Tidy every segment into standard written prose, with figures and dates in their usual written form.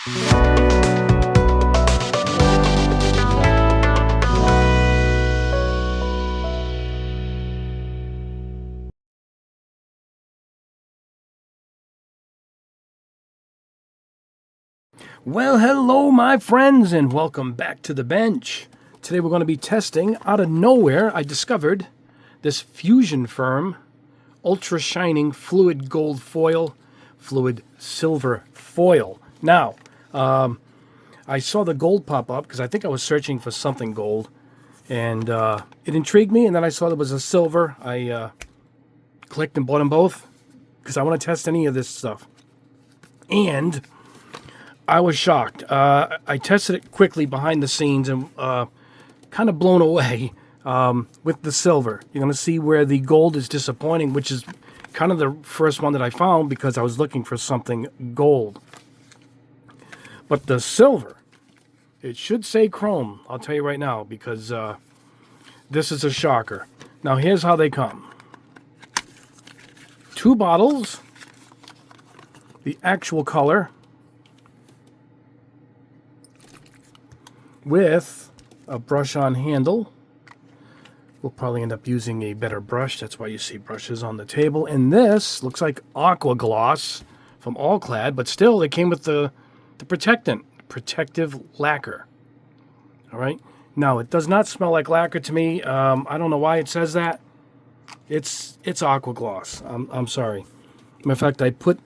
Well, hello, my friends, and welcome back to the bench. Today we're going to be testing, out of nowhere, I discovered this Fusion Firm Ultra Shining Fluid Gold Foil, Fluid Silver Foil. Now, I saw the gold pop up because I think I was searching for something gold, and it intrigued me, and then I saw there was a silver. I clicked and bought them both because I want to test any of this stuff. And I was shocked. I tested it quickly behind the scenes and kind of blown away with the silver. You're going to see where the gold is disappointing, which is kind of the first one that I found because I was looking for something gold. But the silver, it should say chrome, I'll tell you right now, because this is a shocker. Now here's how they come. 2 bottles, the actual color, with a brush on handle. We'll probably end up using a better brush. That's why you see brushes on the table. And this looks like Aqua Gloss from Allclad, but still it came with the protectant, protective lacquer. All right. Now it does not smell like lacquer to me. I don't know why it says that. It's Aqua Gloss. I'm sorry. Matter of fact, I put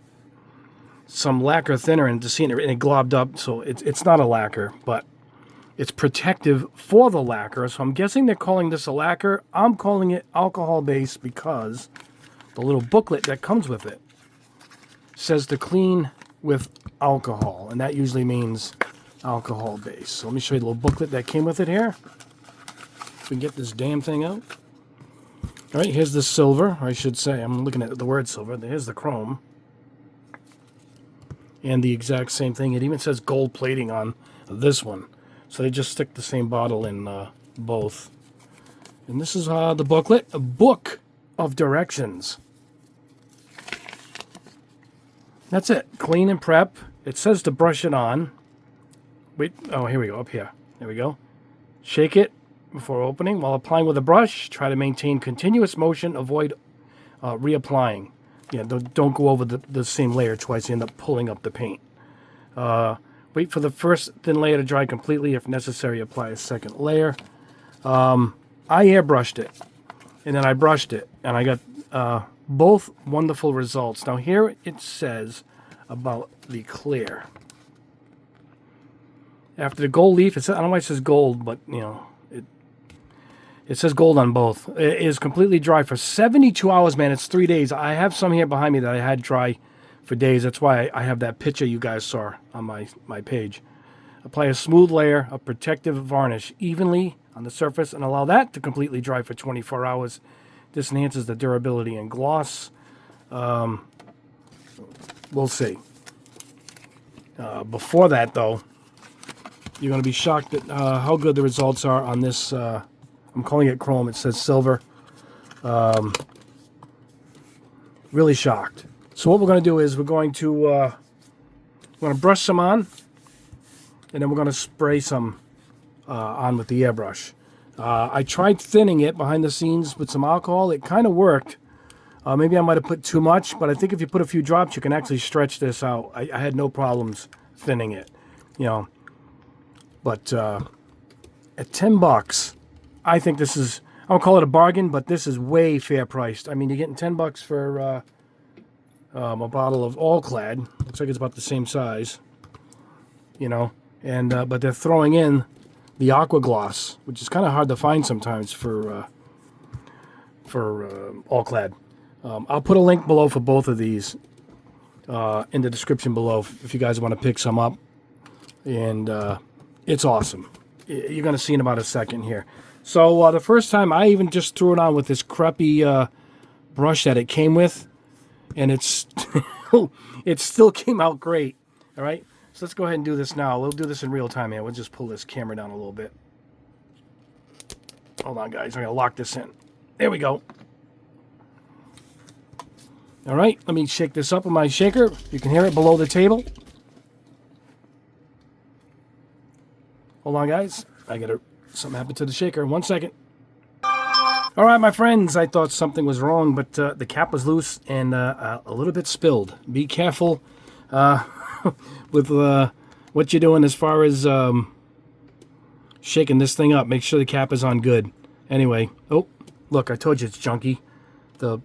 some lacquer thinner in to see it, and it globbed up. So it's not a lacquer, but it's protective for the lacquer, so I'm guessing they're calling this a lacquer. I'm calling it alcohol-based because the little booklet that comes with it says to clean with alcohol, and that usually means alcohol-based. So let me show you the little booklet that came with it here. If we can get this damn thing out. All right, here's the silver, or I should say. I'm looking at the word silver. Here's the chrome. And the exact same thing. It even says gold plating on this one. So they just stick the same bottle in both. And this is the booklet, a book of directions. That's it. Clean and prep. It says to brush it on. Wait, oh, here we go, up here. There we go. Shake it before opening. While applying with a brush, try to maintain continuous motion. Avoid reapplying. Yeah, don't go over the same layer twice. You end up pulling up the paint. Wait for the first thin layer to dry completely. If necessary, apply a second layer. I airbrushed it, and then I brushed it, and I got both wonderful results. Now here it says about the clear. After the gold leaf, I don't know why it says gold, but you know, it says gold on both. It is completely dry for 72 hours, man. It's 3 days. I have some here behind me that I had dry for days. That's why I have that picture you guys saw on my page. Apply a smooth layer of protective varnish evenly on the surface and allow that to completely dry for 24 hours. This enhances the durability and gloss. We'll see. Before that, though, you're going to be shocked at how good the results are on this. I'm calling it chrome. It says silver. Really shocked. So what we're going to do is we're going to brush some on, and then we're going to spray some on with the airbrush. I tried thinning it behind the scenes with some alcohol. It kind of worked. Maybe I might have put too much, but I think if you put a few drops, you can actually stretch this out. I had no problems thinning it, you know. But at $10, I think this is, I don't call it a bargain, but this is way fair priced. I mean, you're getting $10 for a bottle of Allclad. Looks like it's about the same size, you know. And but they're throwing in the Aqua Gloss, which is kind of hard to find sometimes for Allclad. I'll put a link below for both of these in the description below if you guys want to pick some up. And it's awesome. You're going to see in about a second here. So the first time I even just threw it on with this crappy brush that it came with. And it's it still came out great. All right, so let's go ahead and do this now. We'll do this in real time here. We'll just pull this camera down a little bit. Hold on, guys. I'm going to lock this in. There we go. All right, let me shake this up with my shaker. You can hear it below the table. Hold on, guys. Something happened to the shaker. 1 second. All right, my friends. I thought something was wrong, but the cap was loose and a little bit spilled. Be careful with what you're doing as far as shaking this thing up. Make sure the cap is on good. Anyway, oh, look, I told you it's junky. The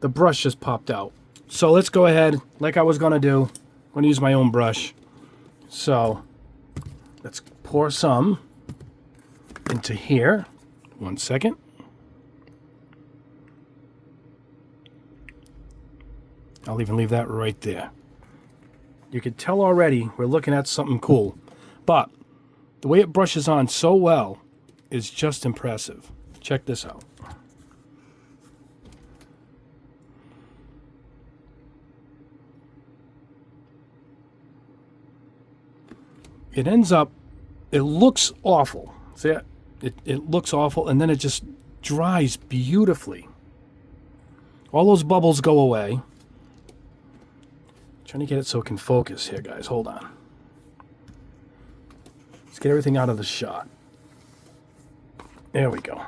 brush just popped out. So let's go ahead, like I was going to do. I'm going to use my own brush. So let's pour some into here. 1 second. I'll even leave that right there. You can tell already we're looking at something cool. But the way it brushes on so well is just impressive. Check this out. It ends up, it looks awful. See it? It looks awful, and then it just dries beautifully. All those bubbles go away. Trying to get it so it can focus here, guys. Hold on. Let's get everything out of the shot. There we go.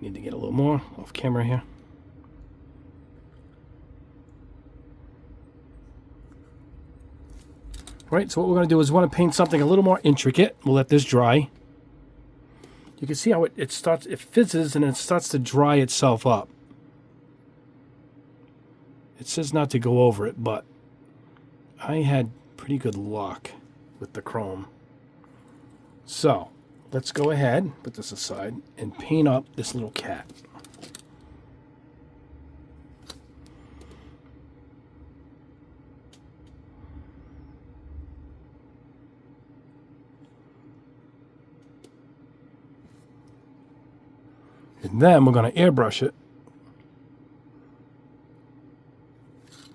Need to get a little more off camera here. Right, so what we're going to do is we want to paint something a little more intricate. We'll let this dry. You can see how it starts, it fizzes and it starts to dry itself up. It says not to go over it, but I had pretty good luck with the chrome. So let's go ahead, put this aside, and paint up this little cat. And then we're going to airbrush it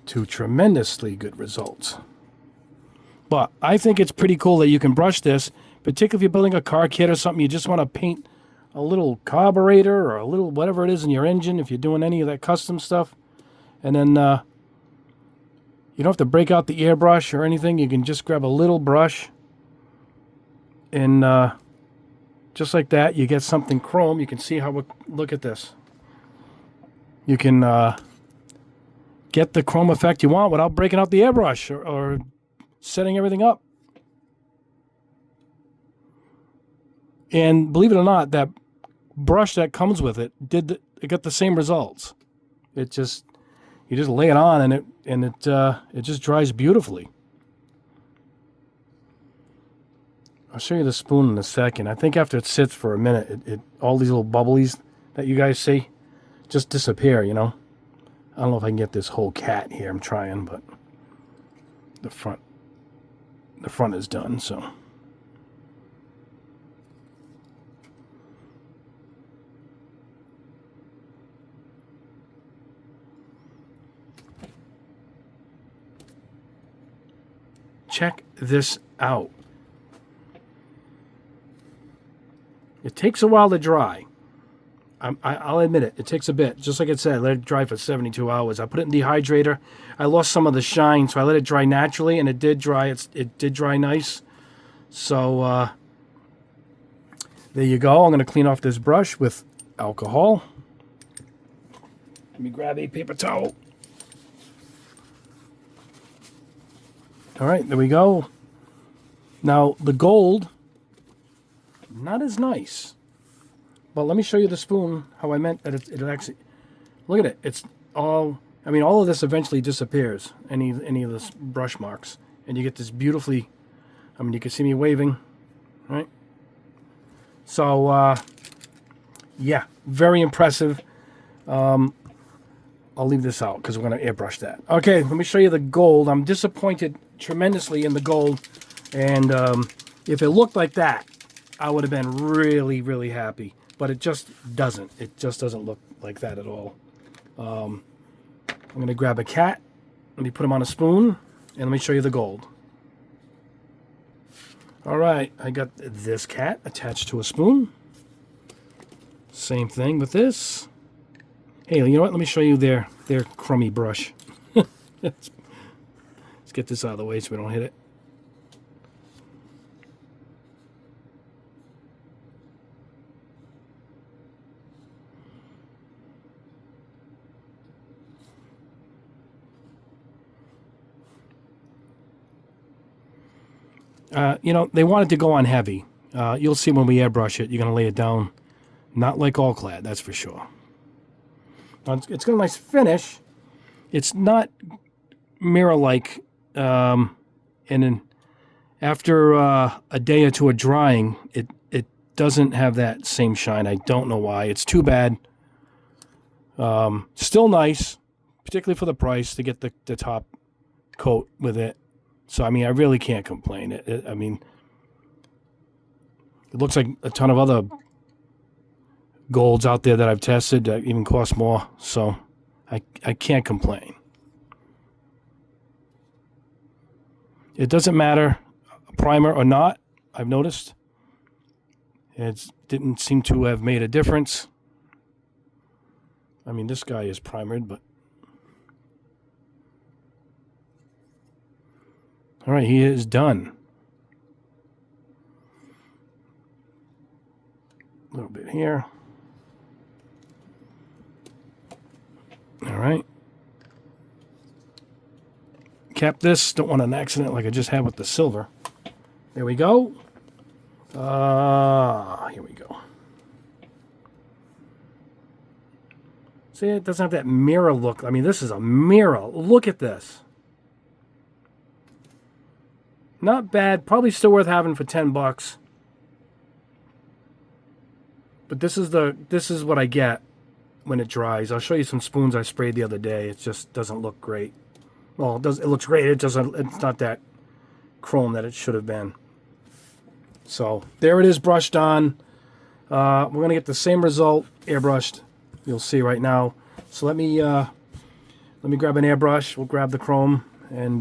to tremendously good results. But I think it's pretty cool that you can brush this, particularly if you're building a car kit or something. You just want to paint a little carburetor or a little whatever it is in your engine if you're doing any of that custom stuff. And then you don't have to break out the airbrush or anything. You can just grab a little brush and just like that, you get something chrome. You can see how, look at this. You can get the chrome effect you want without breaking out the airbrush or setting everything up. And believe it or not, that brush that comes with it it got the same results. You just lay it on and it just dries beautifully. I'll show you the spoon in a second. I think after it sits for a minute, all these little bubblies that you guys see just disappear, you know. I don't know if I can get this whole cat here. I'm trying, but the front is done, so. Check this out. It takes a while to dry. I'll admit it. It takes a bit. Just like it said, let it dry for 72 hours. I put it in dehydrator. I lost some of the shine, so I let it dry naturally, and it did dry. It did dry nice. So there you go. I'm going to clean off this brush with alcohol. Let me grab a paper towel. All right, there we go. Now, the gold, not as nice. But let me show you the spoon, how I meant that it actually, look at it. It's all, I mean, all of this eventually disappears, any of this brush marks. And you get this beautifully, I mean, you can see me waving, right? So, yeah, very impressive. I'll leave this out because we're going to airbrush that. Okay, let me show you the gold. I'm disappointed tremendously in the gold. And if it looked like that, I would have been really, really happy. But it just doesn't. It just doesn't look like that at all. I'm going to grab a cat. Let me put him on a spoon. And let me show you the gold. All right. I got this cat attached to a spoon. Same thing with this. Hey, you know what? Let me show you their crummy brush. It's get this out of the way so we don't hit it. You know, they wanted to go on heavy. You'll see when we airbrush it, you're going to lay it down. Not like all clad, that's for sure. It's got a nice finish. It's not mirror-like. And then after a day or two of drying, it doesn't have that same shine. I don't know why. It's too bad. Still nice, particularly for the price, to get the top coat with it. So, I mean, I really can't complain. I mean, it looks like a ton of other golds out there that I've tested that even cost more. So, I can't complain. It doesn't matter, primer or not, I've noticed. It didn't seem to have made a difference. I mean, this guy is primered, but... All right, he is done. A little bit here. All right. Cap this. Don't want an accident like I just had with the silver. There we go. Here we go. See, it doesn't have that mirror look. I mean, this is a mirror. Look at this. Not bad. Probably still worth having for $10. But this is what I get when it dries. I'll show you some spoons I sprayed the other day. It just doesn't look great. Well, it looks great. It's not that chrome that it should have been. So there it is, brushed on. We're gonna get the same result airbrushed. You'll see right now. So let me grab an airbrush. We'll grab the chrome and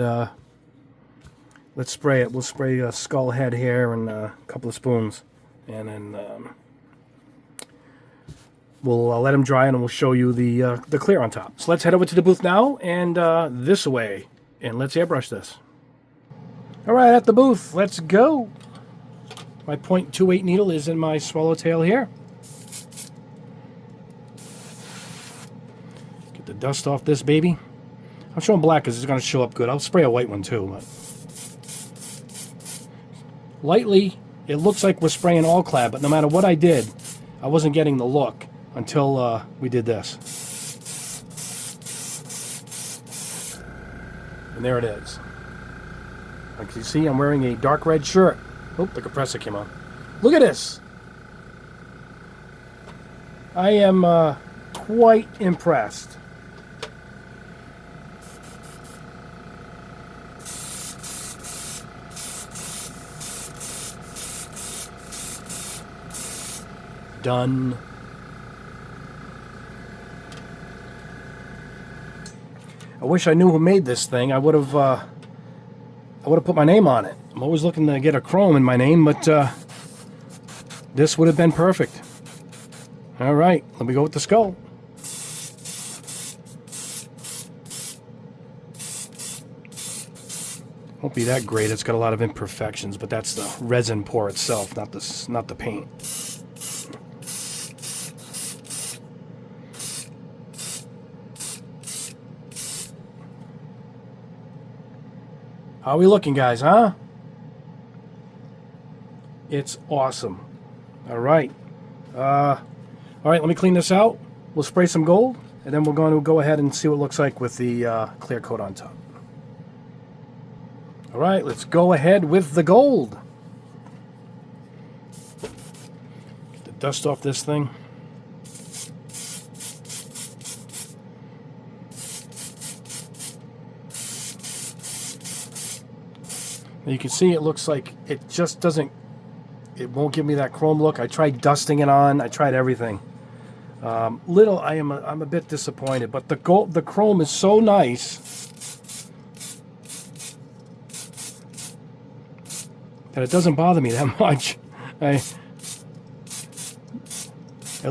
let's spray it. We'll spray a skull head here and a couple of spoons, and then we'll let them dry and we'll show you the clear on top. So let's head over to the booth now and this way, and let's airbrush this. All right, at the booth, let's go. My .28 needle is in my swallowtail here. Get the dust off this baby. I'm showing black because it's going to show up good. I'll spray a white one too. But lightly, it looks like we're spraying all clad, but no matter what I did, I wasn't getting the look until we did this. And there it is. Like you see, I'm wearing a dark red shirt. Oh, the compressor came on. Look at this. I am quite impressed. Done. I wish I knew who made this thing. I would have put my name on it. I'm always looking to get a chrome in my name, but this would have been perfect. All right, let me go with the skull. Won't be that great. It's got a lot of imperfections, but that's the resin pour itself, not the paint. How are we looking, guys, huh? It's awesome. All right. All right, let me clean this out. We'll spray some gold, and then we're going to go ahead and see what it looks like with the clear coat on top. All right, let's go ahead with the gold. Get the dust off this thing. You can see it looks like it just doesn't, it won't give me that chrome look. I tried dusting it on. I tried everything. I'm a bit disappointed, but the chrome is so nice that it doesn't bother me that much. At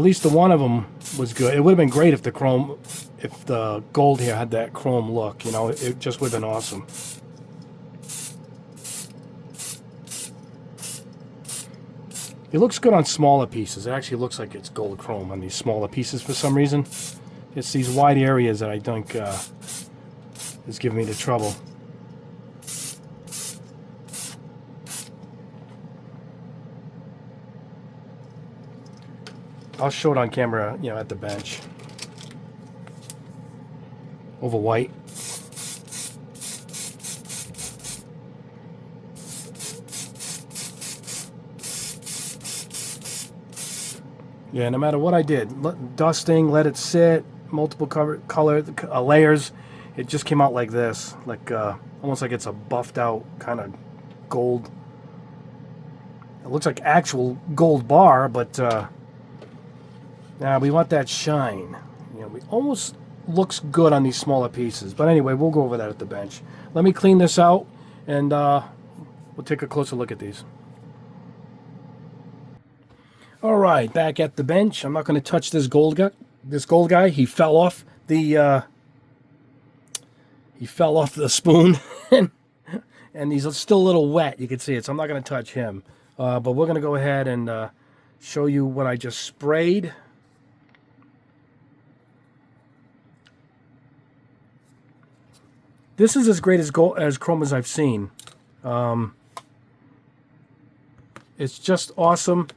least the one of them was good. It would have been great if the gold here had that chrome look. You know, it just would have been awesome. It looks good on smaller pieces. It actually looks like it's gold chrome on these smaller pieces for some reason. It's these wide areas that I think is giving me the trouble. I'll show it on camera, you know, at the bench. Over white. Yeah, no matter what I did, dusting, let it sit, multiple color layers, it just came out like this, like almost like it's a buffed out kind of gold. It looks like actual gold bar, but now we want that shine. You know, it almost looks good on these smaller pieces. But anyway, we'll go over that at the bench. Let me clean this out, and we'll take a closer look at these. All right, back at the bench. I'm not going to touch this gold guy. He fell off the spoon, and he's still a little wet. You can see it, so I'm not going to touch him. But we're going to go ahead and show you what I just sprayed. This is as great as chrome as I've seen. It's just awesome.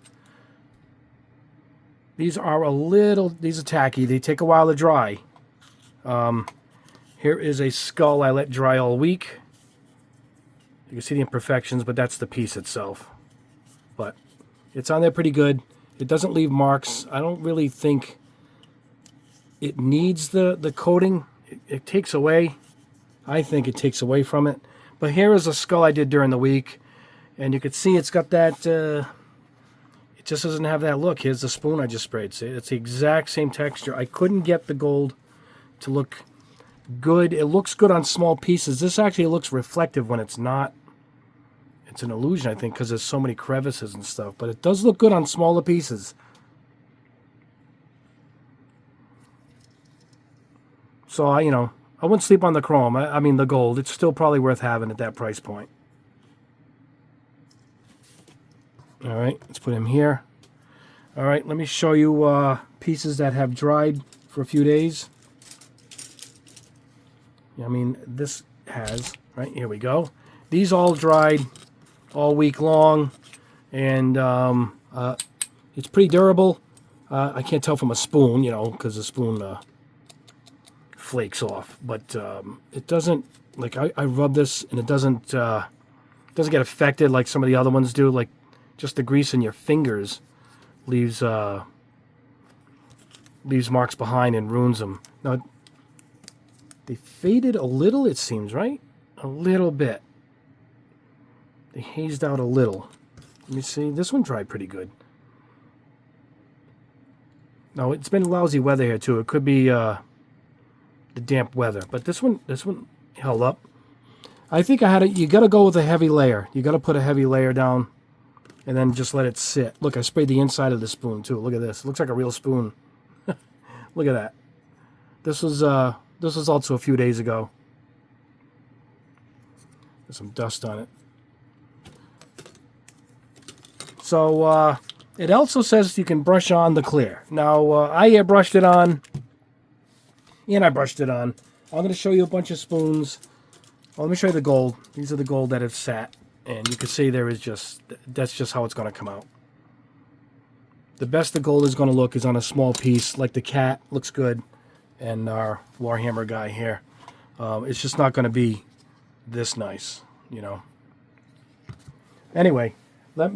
These are tacky. They take a while to dry. Here is a skull I let dry all week. You can see the imperfections, but that's the piece itself. But it's on there pretty good. It doesn't leave marks. I don't really think it needs the coating. It takes away. I think it takes away from it. But here is a skull I did during the week. And you can see it's got that... just doesn't have that look. Here's the spoon I just sprayed. See, it's the exact same texture. I couldn't get the gold to look good. It looks good on small pieces. This actually looks reflective when it's not. It's an illusion, I think, because there's so many crevices and stuff. But it does look good on smaller pieces. So, I wouldn't sleep on the chrome. I mean, the gold. It's still probably worth having at that price point. All right, let's put him here. All right, let me show you pieces that have dried for a few days. I mean, this has, right, here we go. These all dried all week long, and it's pretty durable. I can't tell from a spoon, because the spoon flakes off. But it doesn't, like I rub this, and it doesn't get affected like some of the other ones do, like just the grease in your fingers leaves marks behind and ruins them. Now, they faded a little, it seems, right? A little bit. They hazed out a little. Let me see. This one dried pretty good. No, it's been lousy weather here too. It could be the damp weather, but this one held up. I think you got to go with a heavy layer. You got to put a heavy layer down. And then just let it sit. Look, I sprayed the inside of the spoon too. Look at this. It looks like a real spoon. Look at that. This was also a few days ago. There's some dust on it. So it also says you can brush on the clear. Now I airbrushed it on, and I brushed it on. I'm going to show you a bunch of spoons. Well, let me show you the gold. These are the gold that have sat. And you can see that's just how it's going to come out. The best the gold is going to look is on a small piece, like the cat looks good, and our Warhammer guy here. It's just not going to be this nice, Anyway, let's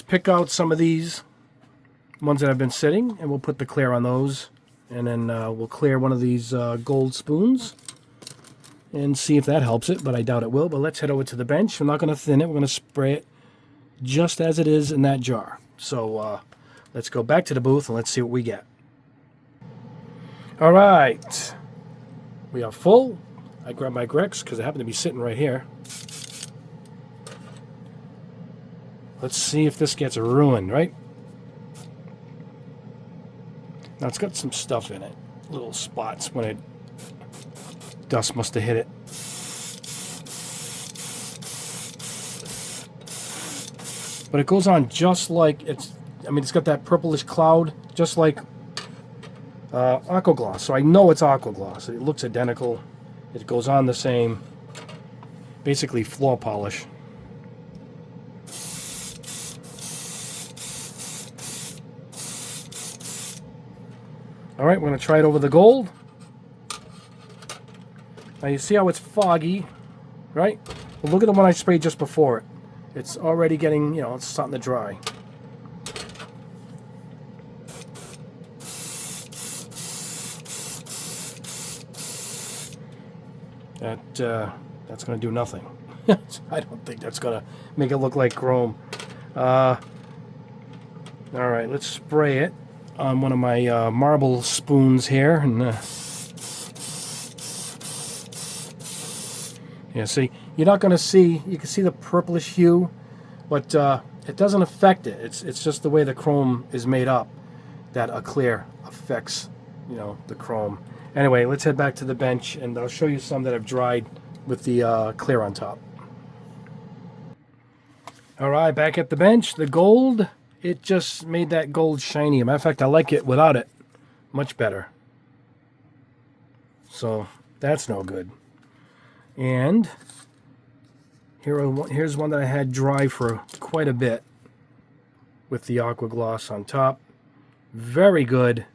pick out some of these ones that have been sitting, and we'll put the clear on those. And then we'll clear one of these gold spoons. And see if that helps it, but I doubt it will. But let's head over to the bench. We're not going to thin it. We're going to spray it just as it is in that jar. So let's go back to the booth and let's see what we get. All right. We are full. I grabbed my Grex because it happened to be sitting right here. Let's see if this gets ruined, right? Now it's got some stuff in it. Little spots when it... Dust must have hit it. But it goes on just like it's, I mean, it's got that purplish cloud, just like aqua gloss. So I know it's aqua gloss. It looks identical. It goes on the same, basically floor polish. All right, we're going to try it over the gold. Now you see how it's foggy, right? Well, look at the one I sprayed just before it. It's already getting, you know, it's starting to dry. That's going to do nothing. I don't think that's going to make it look like chrome. All right, let's spray it on one of my marble spoons here. And yeah, see, you're not going to see, you can see the purplish hue, but it doesn't affect it. It's just the way the chrome is made up that a clear affects, you know, the chrome. Anyway, let's head back to the bench, and I'll show you some that have dried with the clear on top. All right, back at the bench. The gold, it just made that gold shiny. Matter of fact, I like it without it much better. So that's no good. And here's one that I had dry for quite a bit with the aqua gloss on top. Very good.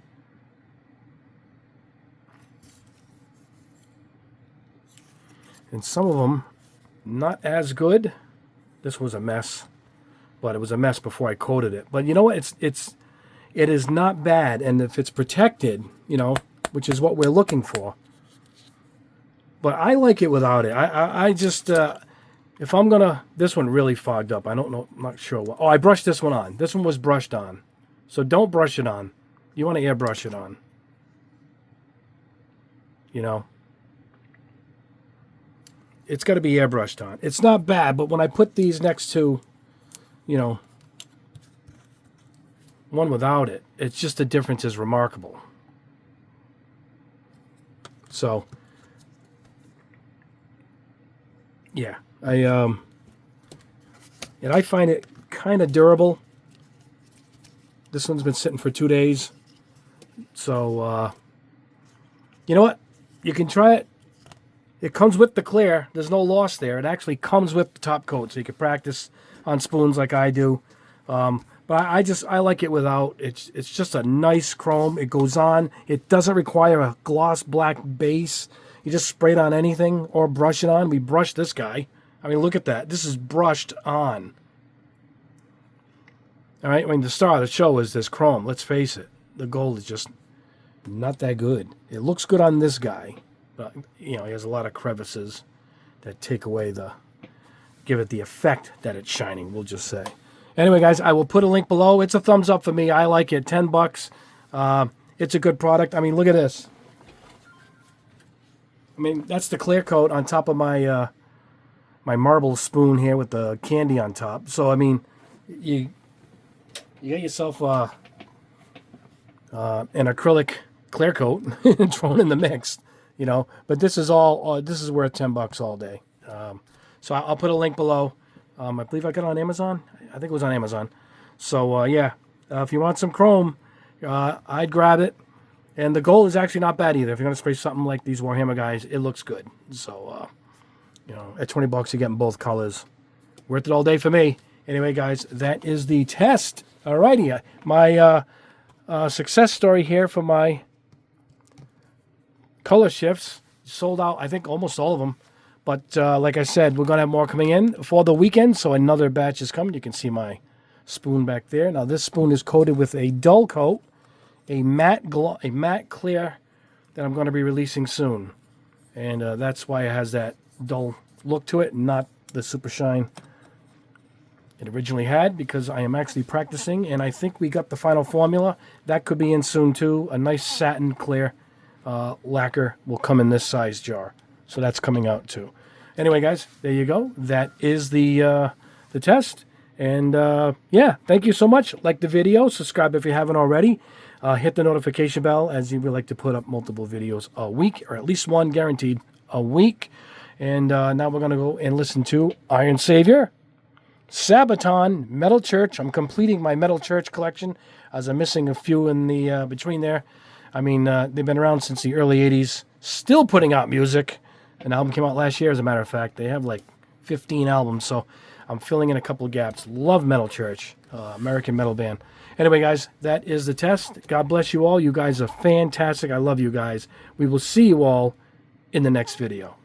And some of them not as good. This was a mess, but it was a mess before I coated it. But you know what? It is not bad, and if it's protected, you know, which is what we're looking for. But I like it without it. I just if I'm gonna, this one really fogged up. I don't know, I'm not sure what. Oh, I brushed this one on. This one was brushed on, so don't brush it on. You want to airbrush it on. You know. It's got to be airbrushed on. It's not bad, but when I put these next to, you know, one without it, it's just the difference is remarkable. So, yeah, and I find it kind of durable. This one's been sitting for 2 days. So, you know what? You can try it. It comes with the clear. There's no loss there. It actually comes with the top coat, so you can practice on spoons like I do. But I like it without. It's just a nice chrome. It goes on. It doesn't require a gloss black base. You just spray it on anything or brush it on. We brushed this guy. I mean, look at that. This is brushed on. All right. I mean, the star of the show is this chrome. Let's face it. The gold is just not that good. It looks good on this guy. But, you know, he has a lot of crevices that take away give it the effect that it's shining, we'll just say. Anyway, guys, I will put a link below. It's a thumbs up for me. I like it. $10. It's a good product. I mean, look at this. I mean, that's the clear coat on top of my my marble spoon here with the candy on top. So, I mean, you get yourself an acrylic clear coat and thrown in the mix. You know, but this is all. This is worth $10 all day. So I'll put a link below. I believe I got it on Amazon. I think it was on Amazon. So yeah, if you want some chrome, I'd grab it. And the gold is actually not bad either. If you're gonna spray something like these Warhammer guys, it looks good. So you know, at $20 you're getting both colors. Worth it all day for me. Anyway, guys, that is the test. Alrighty, my success story here for my color shifts sold out. I think almost all of them, but like I said, we're gonna have more coming in for the weekend, so another batch is coming. You can see my spoon back there. Now this spoon is coated with a dull coat, a matte clear that I'm going to be releasing soon, and that's why it has that dull look to it, not the super shine it originally had, because I am actually practicing, and I think we got the final formula. That could be in soon too. A nice satin clear lacquer will come in this size jar, so that's coming out too. Anyway, guys, there you go. That is the test, and yeah, thank you so much. Like the video, subscribe if you haven't already. Hit the notification bell, as we like to put up multiple videos a week, or at least one guaranteed a week. And now we're gonna go and listen to Iron Savior Sabaton, Metal Church. I'm completing my Metal Church collection, as I'm missing a few in the between there. I mean, they've been around since the early 80s, still putting out music. An album came out last year, as a matter of fact. They have like 15 albums, so I'm filling in a couple of gaps. Love Metal Church, American metal band. Anyway, guys, that is the test. God bless you all. You guys are fantastic. I love you guys. We will see you all in the next video.